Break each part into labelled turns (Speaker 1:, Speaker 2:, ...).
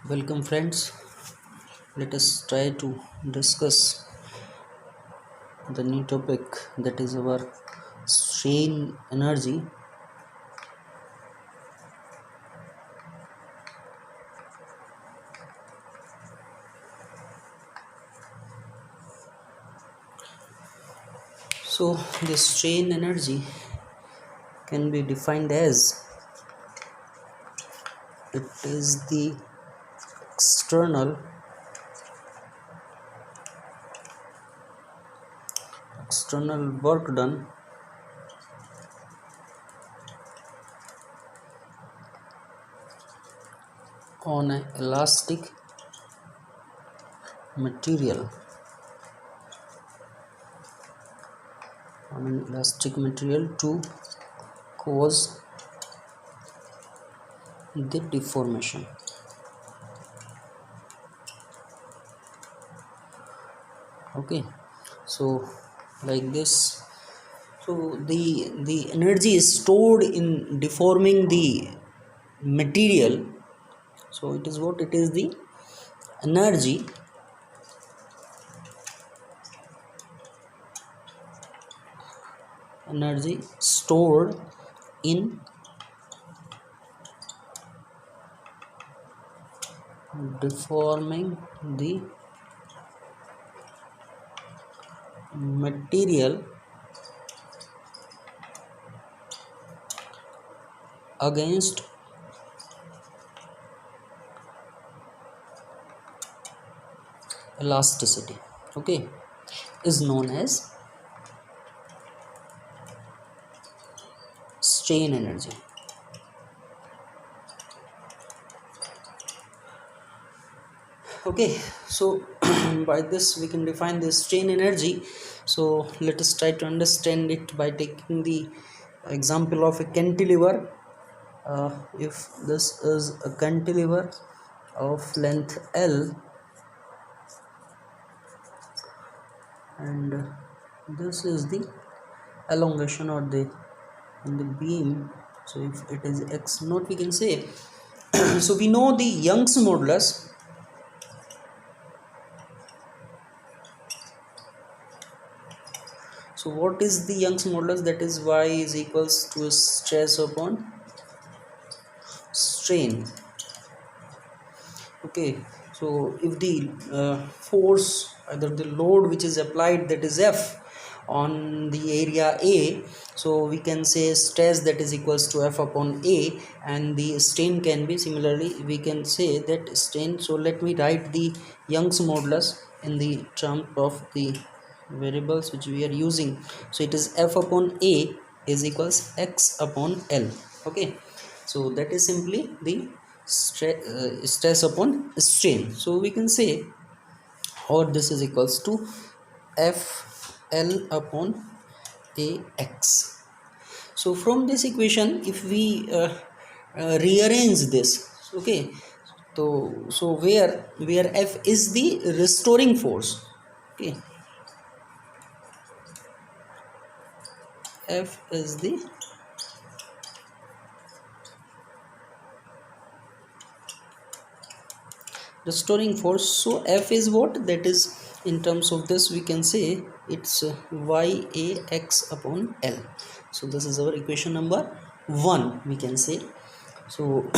Speaker 1: Welcome, friends. Let us try to discuss the new topic, that is our strain energy. So, the strain energy can be defined as it is the external work done on an elastic material to cause the deformation. Okay, so like this, so the energy is stored in deforming the material. So it is what it is, the energy stored in deforming the material against elasticity, okay, is known as strain energy. Okay, so by this we can define the strain energy. So let us try to understand it by taking the example of a cantilever. If this is a cantilever of length L and this is the elongation or the beam, so if it is x naught, we can say so we know the Young's modulus. So what is the Young's modulus? That is y is equals to stress upon strain. Okay, so if the force, either the load which is applied, that is F, on the area A, so we can say stress that is equals to F upon A, and the strain can be similarly, we can say that strain. So let me write the Young's modulus in the term of the variables which we are using. So it is F upon A is equals x upon L. Okay, so that is simply the stress upon strain. So we can say, or this is equals to F L upon Ax. So from this equation, if we rearrange this, okay, so where F is the restoring force, okay, F is the restoring force. So F is what? That is, in terms of this, we can say it's YAX upon L. So this is our equation number 1, we can say. So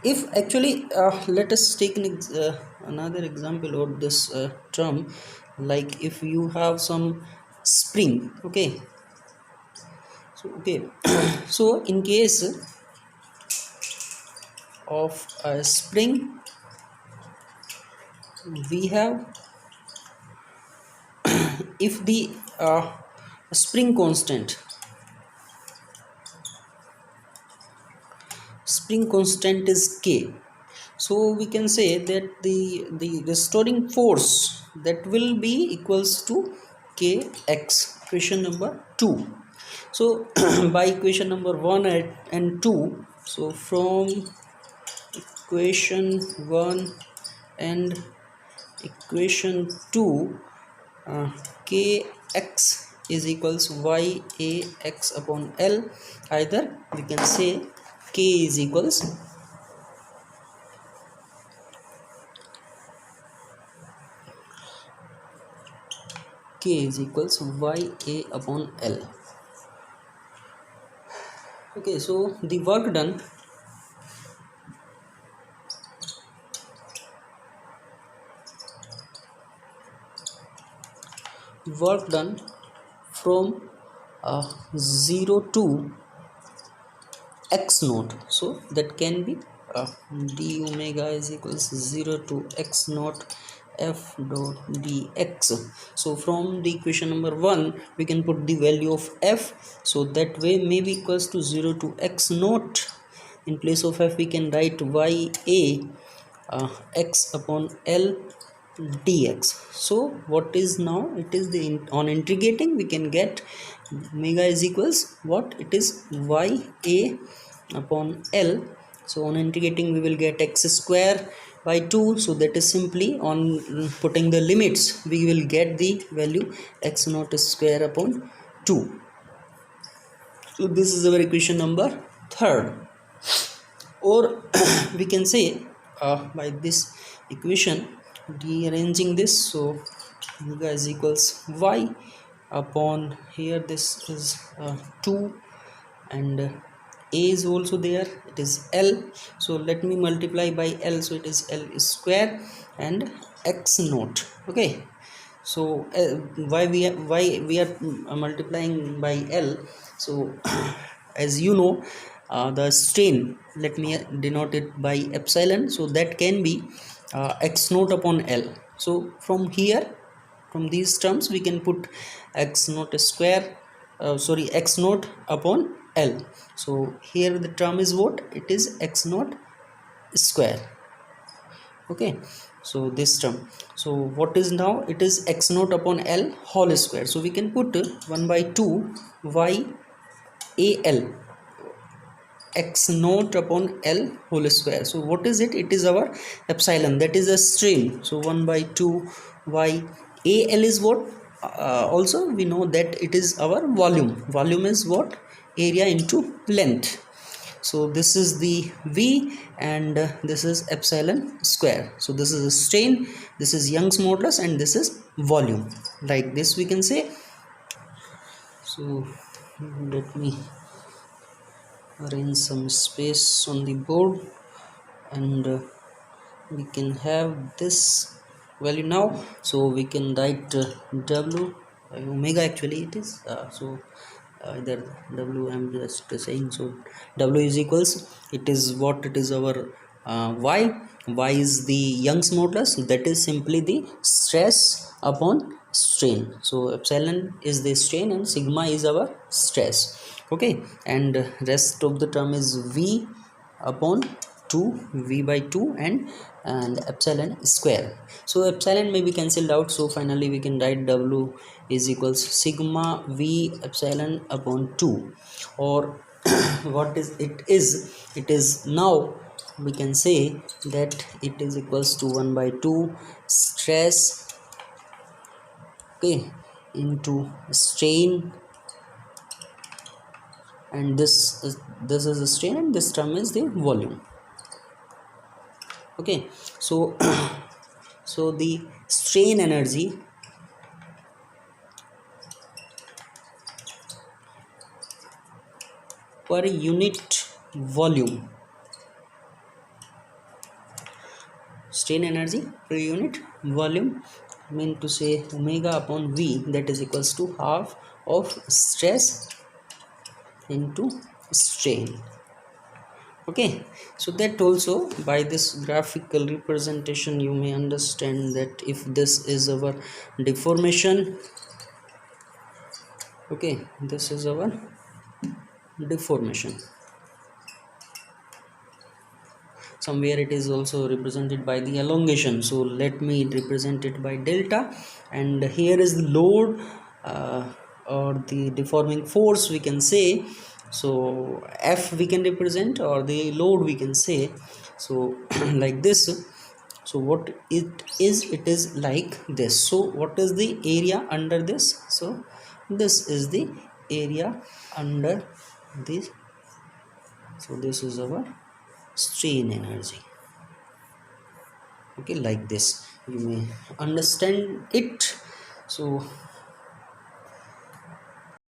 Speaker 1: if actually let us take another example of this term, like if you have some spring, okay, so okay so in case of a spring, we have, if the spring constant is K, so we can say that the restoring force that will be equals to Kx, equation number 2. So by equation number 1 and 2, so from equation 1 and equation 2, Kx is equals YAX upon L. Either we can say K is equals K is equals YA upon L. Okay, so the work done from 0 to x naught, so that can be d omega is equals 0 to x naught f dot dx. So from the equation number 1 we can put the value of f, so that way may be equals to 0 to x naught. In place of f we can write ya x upon l dx. So what is now, it is the on integrating we can get omega is equals what, it is ya upon l. So on integrating we will get x square by 2, so that is simply on putting the limits we will get the value x naught square upon 2. So this is our equation number 3rd. Or we can say by this equation rearranging this, so omega is equals y upon here, this is 2, and a is also there, it is l. So let me multiply by l, so it is l square and x naught. Okay, so why we are multiplying by l? So as you know, the strain, let me denote it by epsilon, so that can be x naught upon l. So from here, from these terms we can put x naught square, sorry, x naught upon l. So here the term is what, it is x naught square. Okay, so this term, so what is now, it is x naught upon l whole square. So we can put 1 by 2 y al x naught upon l whole square. So what is it, it is our epsilon, that is a strain. So 1 by 2 y al is what, also we know that it is our volume. Volume is what, area into length. So this is the v, and this is epsilon square. So this is a strain, this is Young's modulus, and this is volume. Like this we can say. So let me arrange some space on the board, and we can have this value now. So we can write w omega, actually it is either w, I'm just saying. So w is equals, it is what, it is our y is the Young's modulus, that is simply the stress upon strain. So epsilon is the strain and sigma is our stress. Okay, and rest of the term is v upon 2, v by 2, and epsilon square. So epsilon may be cancelled out, so finally we can write w is equals sigma v epsilon upon 2. Or what is it is, it is now we can say that it is equals to 1 by 2 stress, okay, into strain, and this is a strain, and this term is the volume. Okay, so so the strain energy per unit volume, strain energy per unit volume, mean to say omega upon v, that is equals to half of stress into strain. Okay, so that also by this graphical representation you may understand that if this is our deformation, okay, this is our deformation. Somewhere it is also represented by the elongation, so let me represent it by delta. And here is the load or the deforming force we can say. So f we can represent, or the load we can say. So like this. So what it is like this. So what is the area under this? So this is the area under this. So this is our strain energy. Okay, like this you may understand it. So